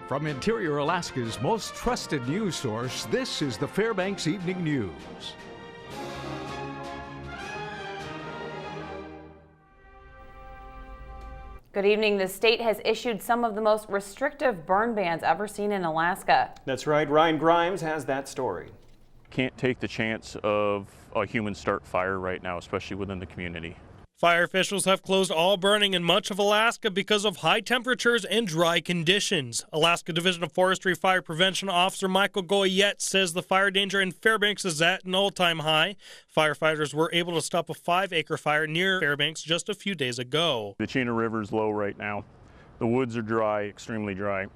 From Interior Alaska's most trusted news source, this is the Fbx Evening News. Good evening. The state has issued some of the most restrictive burn bans ever seen in Alaska. That's right. Ryan Grimes has that story. Can't take the chance of a human start fire right now, especially within the community. Fire officials have closed all burning in much of Alaska because of high temperatures and dry conditions. Alaska Division of Forestry Fire Prevention Officer Michael Goyette says the fire danger in Fairbanks is at an all-time high. Firefighters were able to stop a 5-acre fire near Fairbanks just a few days ago. The Chena River is low right now. The woods are dry, extremely dry.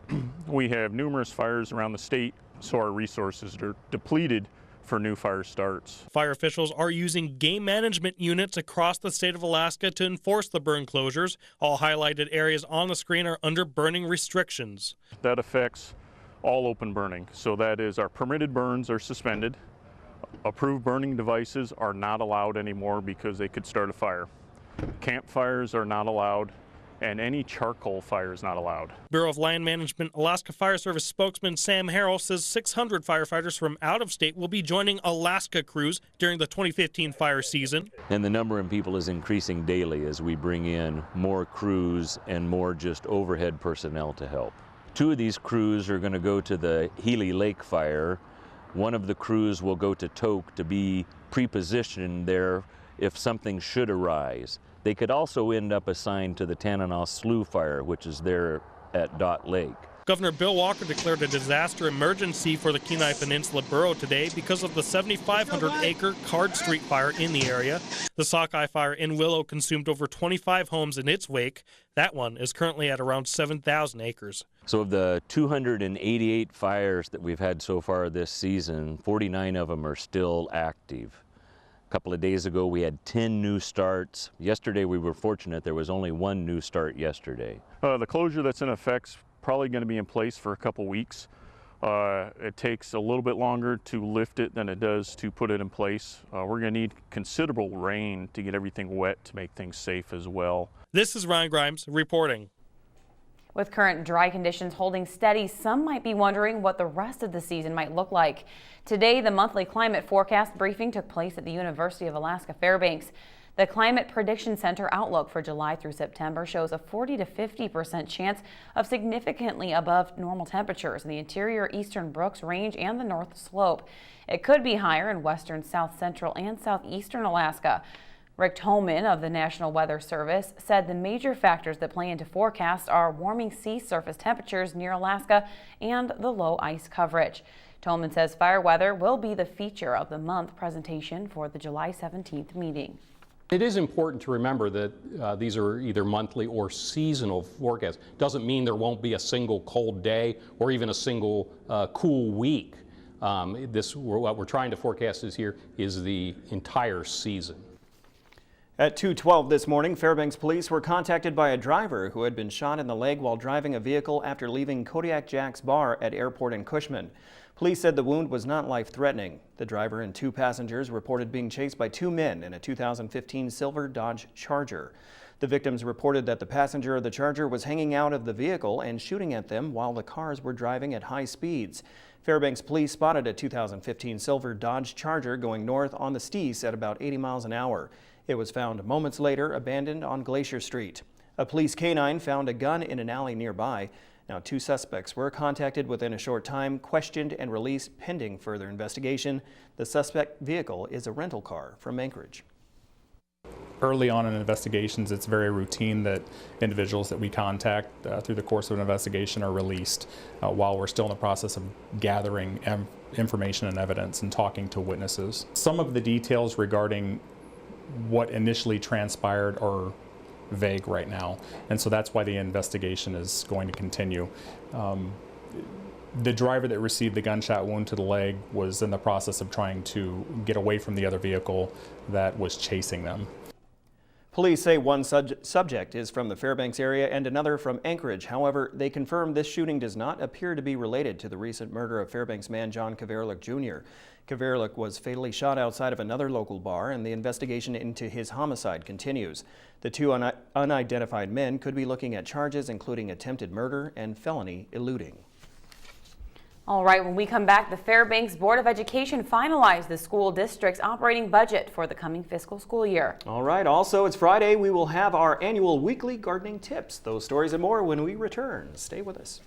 We have numerous fires around the state, so our resources are depleted for new fire starts. Fire officials are using game management units across the state of Alaska to enforce the burn closures. All highlighted areas on the screen are under burning restrictions. That affects all open burning. So that is, our permitted burns are suspended. Approved burning devices are not allowed anymore because they could start a fire. Campfires are not allowed, and any charcoal fire is not allowed. Bureau of Land Management Alaska Fire Service spokesman Sam Harrell says 600 firefighters from out of state will be joining Alaska crews during the 2015 fire season. And the number of people is increasing daily as we bring in more crews and more just overhead personnel to help. 2 of these crews are going to go to the Healy Lake fire. One of the crews will go to Tok to be pre-positioned there if something should arise. They could also end up assigned to the Tanana Slough fire, which is there at Dot Lake. Governor Bill Walker declared a disaster emergency for the Kenai Peninsula Borough today because of the 7,500-acre Card Street fire in the area. The Sockeye fire in Willow consumed over 25 homes in its wake. That one is currently at around 7,000 acres. So of the 288 fires that we've had so far this season, 49 of them are still active. A couple of days ago, we had 10 new starts. Yesterday, we were fortunate there was only 1 new start yesterday. The closure that's in effect is probably going to be in place for a couple weeks. It takes a little bit longer to lift it than it does to put it in place. We're going to need considerable rain to get everything wet to make things safe as well. This is Ryan Grimes reporting. With current dry conditions holding steady, some might be wondering what the rest of the season might look like. Today, the monthly climate forecast briefing took place at the University of Alaska Fairbanks. The Climate Prediction Center outlook for July through September shows a 40 to 50% chance of significantly above normal temperatures in the interior eastern Brooks Range and the North Slope. It could be higher in western, south central, and southeastern Alaska. Rick Tolman of the National Weather Service said the major factors that play into forecasts are warming sea surface temperatures near Alaska and the low ice coverage. Tolman says fire weather will be the feature of the month presentation for the July 17th meeting. It is important to remember that these are either monthly or seasonal forecasts. Doesn't mean there won't be a single cold day or even a single cool week. What we're trying to forecast is the entire season. At 2:12 this morning, Fairbanks police were contacted by a driver who had been shot in the leg while driving a vehicle after leaving Kodiak Jack's bar at Airport in Cushman. Police said the wound was not life-threatening. The driver and 2 passengers reported being chased by 2 men in a 2015 silver Dodge Charger. The victims reported that the passenger of the Charger was hanging out of the vehicle and shooting at them while the cars were driving at high speeds. Fairbanks police spotted a 2015 silver Dodge Charger going north on the Steese at about 80 miles an hour. It was found moments later abandoned on Glacier Street. A police canine found a gun in an alley nearby. Now, 2 suspects were contacted within a short time, questioned and released pending further investigation. The suspect vehicle is a rental car from Anchorage. Early on in investigations, it's very routine that individuals that we contact through the course of an investigation are released while we're still in the process of gathering information and evidence and talking to witnesses. Some of the details regarding what initially transpired are vague right now, and so that's why the investigation is going to continue. The driver that received the gunshot wound to the leg was in the process of trying to get away from the other vehicle that was chasing them. Police say one subject is from the Fairbanks area and another from Anchorage. However, they confirm this shooting does not appear to be related to the recent murder of Fairbanks man John Kaverlik Jr. Kaverlik was fatally shot outside of another local bar, and the investigation into his homicide continues. The 2 unidentified men could be looking at charges including attempted murder and felony eluding. All right, when we come back, the Fairbanks Board of Education finalized the school district's operating budget for the coming fiscal school year. All right, also it's Friday. We will have our annual weekly gardening tips. Those stories and more when we return. Stay with us.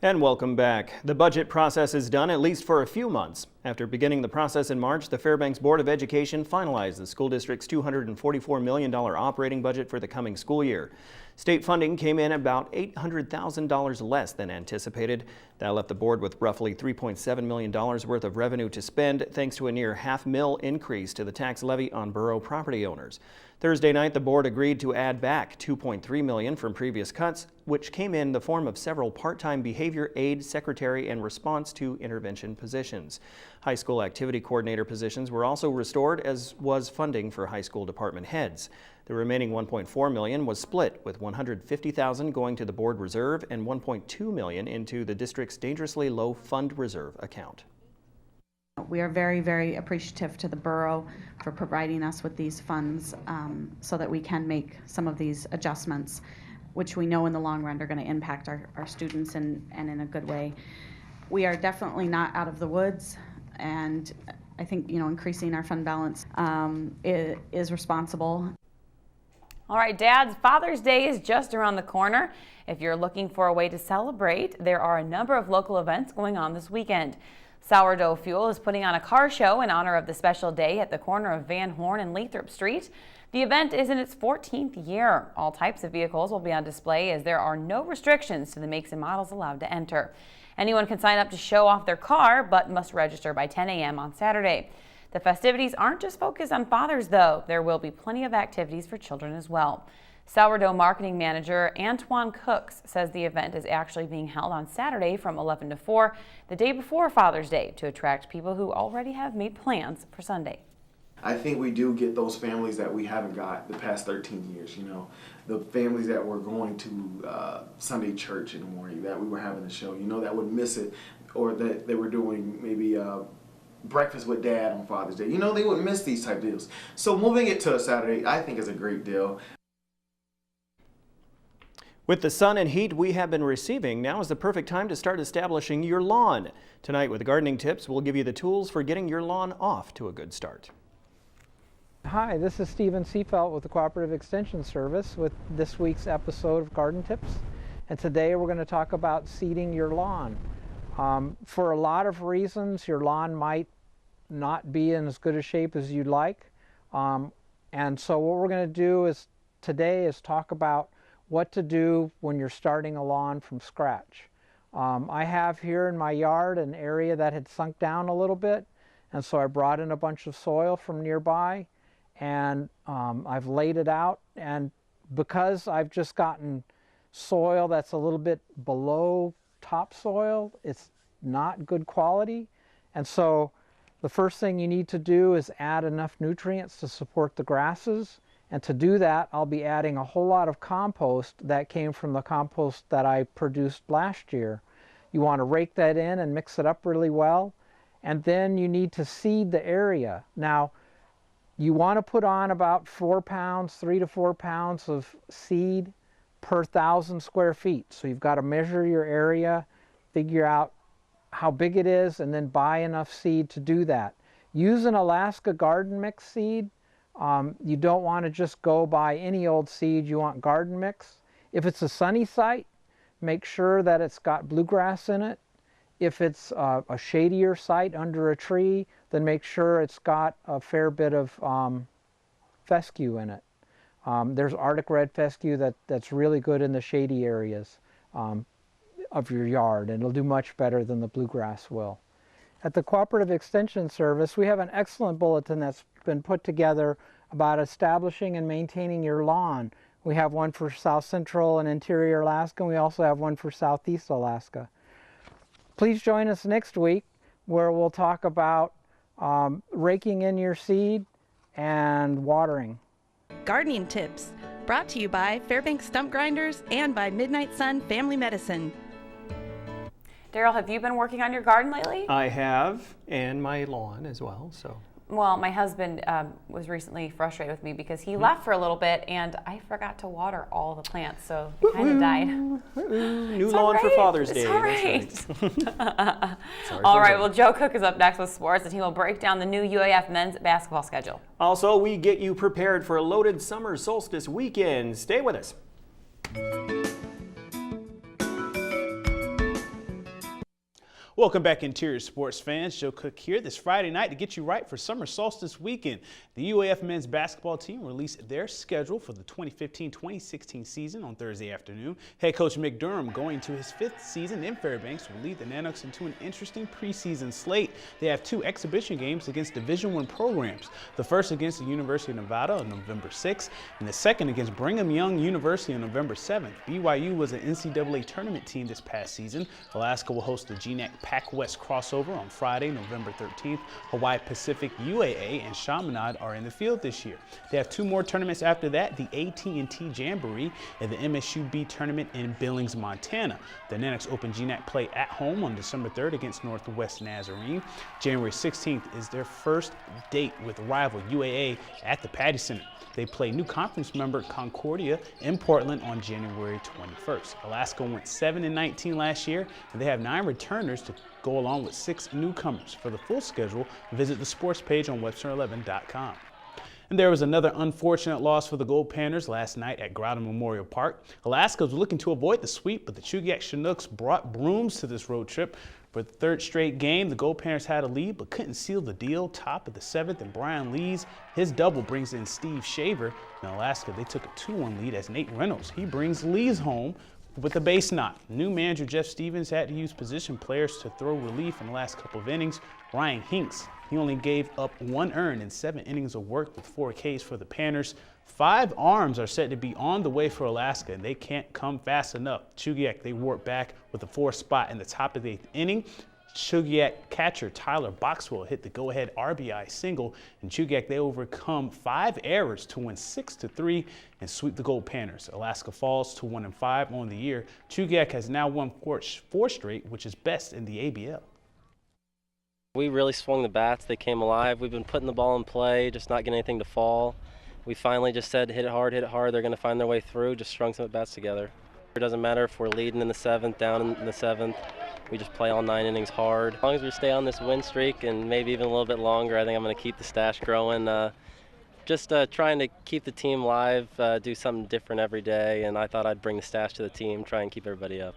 And welcome back. The budget process is done, at least for a few months. After beginning the process in March, the Fairbanks Board of Education finalized the school district's $244 million operating budget for the coming school year. State funding came in about $800,000 less than anticipated. That left the board with roughly $3.7 million worth of revenue to spend, thanks to a near $500,000 increase to the tax levy on borough property owners. Thursday night, the board agreed to add back $2.3 million from previous cuts, which came in the form of several part-time behavior aid, secretary, and response to intervention positions. High school activity coordinator positions were also restored, as was funding for high school department heads. The remaining $1.4 million was split, with $150,000 going to the board reserve and $1.2 million into the district's dangerously low fund reserve account. We are very, very appreciative to the borough for providing us with these funds so that we can make some of these adjustments, which we know in the long run are going to impact our students and in a good way. We are definitely not out of the woods, and I think, increasing our fund balance is responsible. All right, dads, Father's Day is just around the corner. If you're looking for a way to celebrate, there are a number of local events going on this weekend. Sourdough Fuel is putting on a car show in honor of the special day at the corner of Van Horn and Lathrop Street. The event is in its 14th year. All types of vehicles will be on display, as there are no restrictions to the makes and models allowed to enter. Anyone can sign up to show off their car, but must register by 10 a.m. on Saturday. The festivities aren't just focused on fathers, though. There will be plenty of activities for children as well. Sourdough marketing manager Antoine Cooks says the event is actually being held on Saturday from 11 to 4, the day before Father's Day, to attract people who already have made plans for Sunday. I think we do get those families that we haven't got the past 13 years, the families that were going to Sunday church in the morning, that we were having a show, that would miss it, or that they were doing maybe breakfast with dad on Father's Day. They would miss these type deals. So moving it to a Saturday, I think is a great deal. With the sun and heat we have been receiving, now is the perfect time to start establishing your lawn. Tonight with Gardening Tips, we'll give you the tools for getting your lawn off to a good start. Hi, this is Stephen Seafelt with the Cooperative Extension Service with this week's episode of Garden Tips. And today we're going to talk about seeding your lawn. For a lot of reasons, your lawn might not be in as good a shape as you'd like. And so what we're going to do today is talk about what to do when you're starting a lawn from scratch. I have here in my yard an area that had sunk down a little bit, and so I brought in a bunch of soil from nearby, and I've laid it out. And because I've just gotten soil that's a little bit below topsoil, it's not good quality. And so the first thing you need to do is add enough nutrients to support the grasses. And to do that, I'll be adding a whole lot of compost that came from the compost that I produced last year. You want to rake that in and mix it up really well. And then you need to seed the area. Now, you want to put on about 4 pounds, 3 to 4 pounds of seed per 1,000 square feet. So you've got to measure your area, figure out how big it is, and then buy enough seed to do that. Use an Alaska Garden Mix seed. You don't want to just go buy any old seed. You want garden mix. If it's a sunny site, make sure that it's got bluegrass in it. If it's a shadier site under a tree, then make sure it's got a fair bit of fescue in it. There's Arctic red fescue that's really good in the shady areas of your yard, and it'll do much better than the bluegrass will. At the Cooperative Extension Service, we have an excellent bulletin that's been put together about establishing and maintaining your lawn. We have one for South Central and Interior Alaska, and we also have one for Southeast Alaska. Please join us next week, where we'll talk about raking in your seed and watering. Gardening Tips, brought to you by Fairbanks Stump Grinders and by Midnight Sun Family Medicine. Daryl, have you been working on your garden lately? I have, and my lawn as well. So Well, my husband was recently frustrated with me because he left for a little bit and I forgot to water all the plants, so they kind of died. New lawn for Father's Day. It's all right. Sorry All for right, that. well, Joe Cook is up next with sports and he will break down the new UAF men's basketball schedule. Also, we get you prepared for a loaded summer solstice weekend. Stay with us. Welcome back, Interior Sports fans. Joe Cook here this Friday night to get you right for summer solstice weekend. The UAF men's basketball team released their schedule for the 2015-2016 season on Thursday afternoon. Head coach Mick Durham, going to his 5th season in Fairbanks, will lead the Nanooks into an interesting preseason slate. They have 2 exhibition games against Division I programs. The first against the University of Nevada on November 6th, and the second against Brigham Young University on November 7th. BYU was an NCAA tournament team this past season. Alaska will host the GNAC Pac-West crossover on Friday, November 13th. Hawaii Pacific UAA and Chaminade are in the field this year. They have 2 more tournaments after that, the AT&T Jamboree and the MSUB tournament in Billings, Montana. The Nanooks open GNAC play at home on December 3rd against Northwest Nazarene. January 16th is their first date with rival UAA at the Patty Center. They play new conference member Concordia in Portland on January 21st. Alaska went 7-19 last year, and they have 9 returners to go along with 6 newcomers. For the full schedule, visit the sports page on Webster11.com. And there was another unfortunate loss for the Gold Panthers last night at Groudon Memorial Park. Alaska was looking to avoid the sweep, but the Chugiak Chinooks brought brooms to this road trip. For the 3rd straight game, the Gold Panthers had a lead but couldn't seal the deal. Top of the 7th, and Brian Lees, his double brings in Steve Shaver. In Alaska, they took a 2-1 lead as Nate Reynolds, he brings Lees home with a base knock. New manager Jeff Stevens had to use position players to throw relief in the last couple of innings. Ryan Hinks, he only gave up 1 earned in 7 innings of work with 4 Ks for the Panthers. 5 arms are set to be on the way for Alaska, and they can't come fast enough. Chugiak, they warp back with a 4th spot in the top of the 8th inning. Chugiak catcher Tyler Boxwell hit the go-ahead RBI single, and Chugiak, they overcome 5 errors to win 6-3 and sweep the Gold Panthers. Alaska falls to 1-5 on the year. Chugiak has now won 4 straight, which is best in the ABL. We really swung the bats. They came alive. We've been putting the ball in play, just not getting anything to fall. We finally just said, hit it hard, hit it hard. They're going to find their way through, just strung some bats together. It doesn't matter if we're leading in the 7th, down in the 7th. We just play all 9 innings hard. As long as we stay on this win streak and maybe even a little bit longer, I think I'm going to keep the stash growing. Just trying to keep the team live, do something different every day, and I thought I'd bring the stash to the team, try and keep everybody up.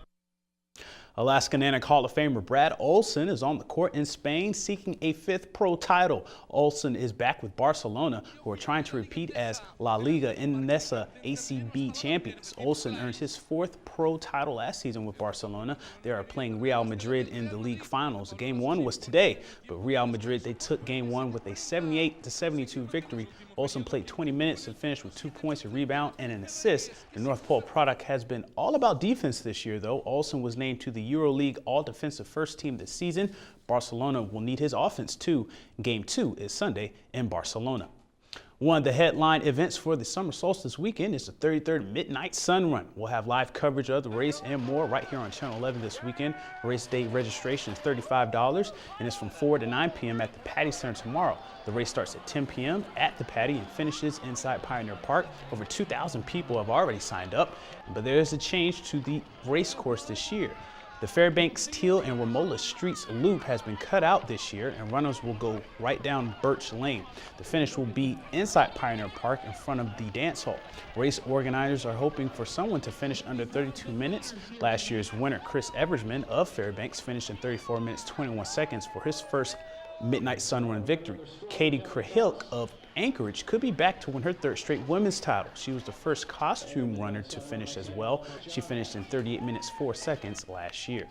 Alaska Nanook Hall of Famer Brad Olson is on the court in Spain seeking a 5th pro title. Olson is back with Barcelona, who are trying to repeat as La Liga Endesa ACB champions. Olson earned his 4th pro title last season with Barcelona. They are playing Real Madrid in the league finals. Game 1 was today, but Real Madrid, they took Game 1 with a 78-72 victory. Olson played 20 minutes and finished with 2 points, a rebound, and an assist. The North Pole product has been all about defense this year, though. Olson was named to the EuroLeague All-Defensive First Team this season. Barcelona will need his offense, too. Game 2 is Sunday in Barcelona. One of the headline events for the summer solstice weekend is the 33rd Midnight Sun Run. We'll have live coverage of the race and more right here on Channel 11 this weekend. Race day registration is $35, and it's from 4 to 9 p.m. at the Patty Center tomorrow. The race starts at 10 p.m. at the Patty and finishes inside Pioneer Park. Over 2,000 people have already signed up, but there is a change to the race course this year. The Fairbanks, Teal, and Romola Streets loop has been cut out this year, and runners will go right down Birch Lane. The finish will be inside Pioneer Park in front of the dance hall. Race organizers are hoping for someone to finish under 32 minutes. Last year's winner, Chris Eversman of Fairbanks, finished in 34 minutes 21 seconds for his first Midnight Sun Run victory. Katie Krahilk of Anchorage could be back to win her 3rd straight women's title. She was the first costume runner to finish as well. She finished in 38 minutes 4 seconds last year.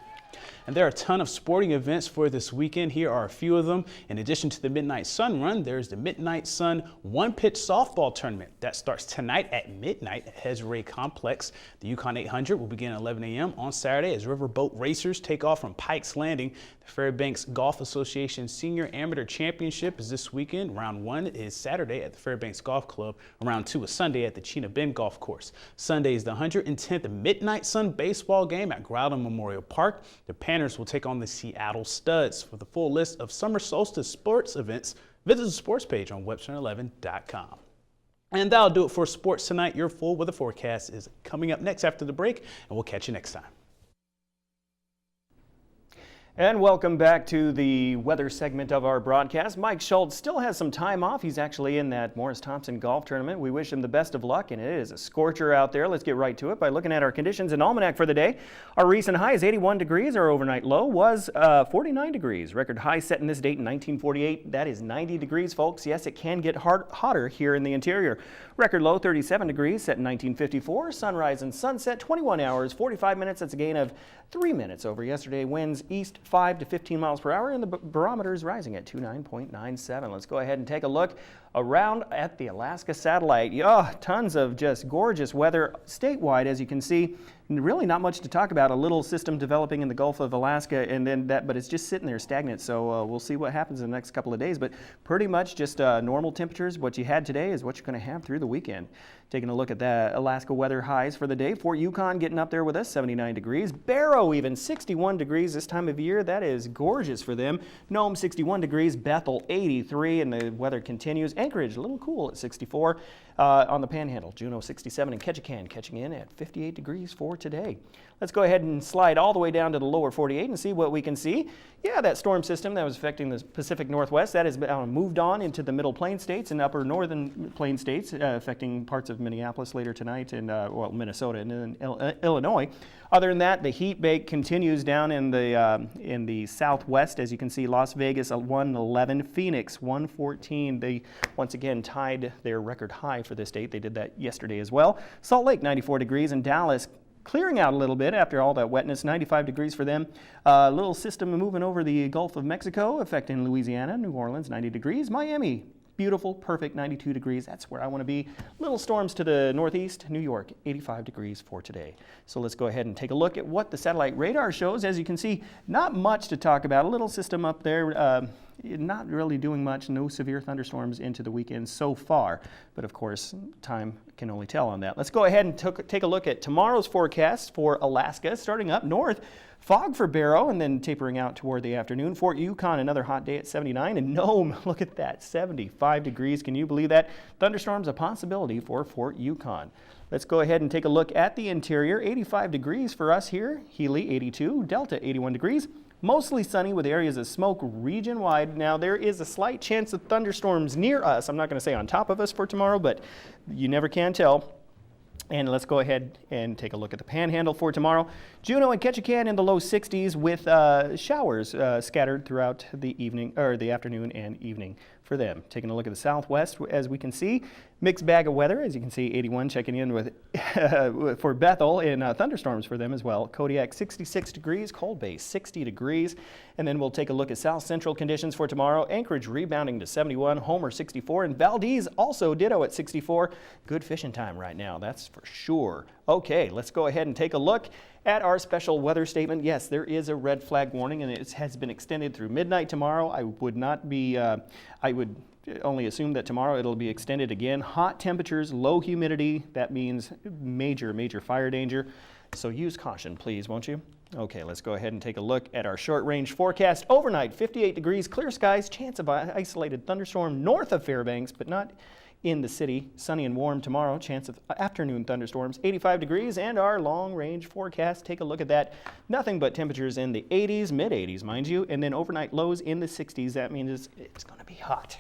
And there are a ton of sporting events for this weekend. Here are a few of them. In addition to the Midnight Sun Run, there's the Midnight Sun one-pitch softball tournament. That starts tonight at midnight at Hesray Complex. The Yukon 800 will begin at 11 a.m. on Saturday as riverboat racers take off from Pikes Landing. The Fairbanks Golf Association Senior Amateur Championship is this weekend. Round 1 is Saturday at the Fairbanks Golf Club. Round 2 is Sunday at the Chena Bend Golf Course. Sunday is the 110th Midnight Sun baseball game at Groudon Memorial Park. The Panthers will take on the Seattle Studs. For the full list of summer solstice sports events, Visit the sports page on Webster11.com. And that'll do it for sports tonight. Your full weather forecast is coming up next after the break, and we'll catch you next time. And welcome back to the weather segment of our broadcast. Mike Schultz still has some time off. He's actually in that Morris Thompson golf tournament. We wish him the best of luck, and it is a scorcher out there. Let's get right to it by looking at our conditions and almanac for the day. Our recent high is 81 degrees. Our overnight low was 49 degrees. Record high set in this date in 1948. That is 90 degrees, folks. Yes, it can get hotter here in the interior. Record low 37 degrees set in 1954. Sunrise and sunset 21 hours, 45 minutes. That's a gain of 3 minutes over yesterday. Winds east 5 to 15 miles per hour, and the barometer is rising at 29.97. Let's go ahead and take a look around at the Alaska satellite. Tons of just gorgeous weather statewide, as you can see. Really not much to talk about. A little system developing in the Gulf of Alaska, and then but it's just sitting there stagnant. So we'll see what happens in the next couple of days. But pretty much just normal temperatures. What you had today is what you're going to have through the weekend. Taking a look at the Alaska weather highs for the day. Fort Yukon getting up there with us, 79 degrees. Barrow even 61 degrees this time of year. That is gorgeous for them. Nome 61 degrees. Bethel 83, and the weather continues. Anchorage a little cool at 64. On the Panhandle, Juneau 67, and Ketchikan catching in at 58 degrees for today. Let's go ahead and slide all the way down to the lower 48 and see what we can see. Yeah, that storm system that was affecting the Pacific Northwest, that has moved on into the Middle Plain states and upper Northern Plain states, affecting parts of Minneapolis later tonight and, Minnesota and then Illinois. Other than that, the heat bake continues down in the southwest. As you can see, Las Vegas 111, Phoenix 114. They once again tied their record high for this date. They did that yesterday as well. Salt Lake 94 degrees, and Dallas clearing out a little bit after all that wetness, 95 degrees for them. A little system moving over the Gulf of Mexico, affecting Louisiana, New Orleans 90 degrees, Miami beautiful, perfect 92 degrees. That's where I want to be. Little storms to the northeast, New York 85 degrees for today. So let's go ahead and take a look at what the satellite radar shows. As you can see, not much to talk about. A little system up there. Not really doing much, no severe thunderstorms into the weekend so far, but of course time can only tell on that. Let's go ahead and take a look at tomorrow's forecast for Alaska. Starting up north, fog for Barrow and then tapering out toward the afternoon. Fort Yukon, another hot day at 79, and Nome, look at that, 75 degrees. Can you believe that? Thunderstorms a possibility for Fort Yukon. Let's go ahead and take a look at the interior. 85 degrees for us here, Healy 82, Delta 81 degrees. Mostly sunny with areas of smoke region-wide. Now, there is a slight chance of thunderstorms near us. I'm not going to say on top of us for tomorrow, but you never can tell. And let's go ahead and take a look at the Panhandle for tomorrow. Juneau and Ketchikan in the low 60s with showers scattered throughout the evening or the afternoon and evening for them. Taking a look at the southwest, as we can see, mixed bag of weather. As you can see, 81 checking in with for Bethel and thunderstorms for them as well. Kodiak 66 degrees, Cold Bay 60 degrees. And then we'll take a look at south central conditions for tomorrow. Anchorage rebounding to 71, Homer 64, and Valdez also ditto at 64. Good fishing time right now, that's for sure. Okay, let's go ahead and take a look at our special weather statement. Yes, there is a red flag warning, and it has been extended through midnight tomorrow. I would only assume that tomorrow it'll be extended again. Hot temperatures, low humidity, that means major fire danger. So use caution, please, won't you? Okay, let's go ahead and take a look at our short-range forecast. Overnight, 58 degrees, clear skies, chance of an isolated thunderstorm north of Fairbanks, but not in the city. Sunny and warm tomorrow, chance of afternoon thunderstorms, 85 degrees, and our long-range forecast. Take a look at that. Nothing but temperatures in the 80s, mid-80s, mind you, and then overnight lows in the 60s. That means it's going to be hot.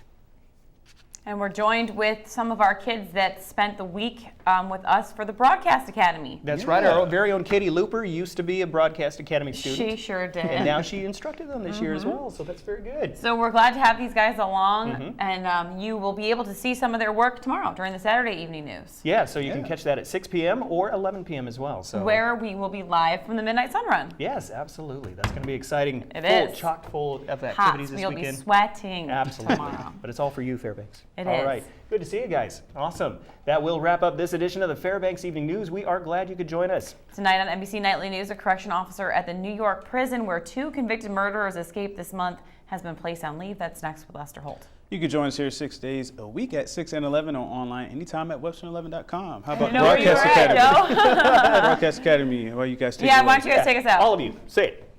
And we're joined with some of our kids that spent the week with us for the Broadcast Academy. That's right. Our very own Katie Looper used to be a Broadcast Academy student. She sure did. And now she instructed them this year as well, so that's very good. So we're glad to have these guys along, and you will be able to see some of their work tomorrow during the Saturday Evening News. Yeah, so you can catch that at 6 p.m. or 11 p.m. as well. So where we will be live from the Midnight Sun Run. Yes, absolutely. That's going to be exciting. It is. Chock full of activities this weekend. We'll be sweating Absolutely. But it's all for you, Fairbanks. It all is. right. Good to see you guys. Awesome. That will wrap up this edition of the Fairbanks Evening News. We are glad you could join us. Tonight on NBC Nightly News, a correction officer at the New York prison where 2 convicted murderers escaped this month has been placed on leave. That's next with Lester Holt. You can join us here 6 days a week at 6 and 11 or online anytime at Webster11.com. How about Broadcast Academy? Broadcast Academy. Well, you guys take it away. Why don't you guys take us out? All of you, say it.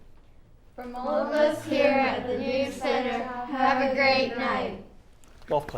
From all of us here at the News Center, have a great night. golf clap.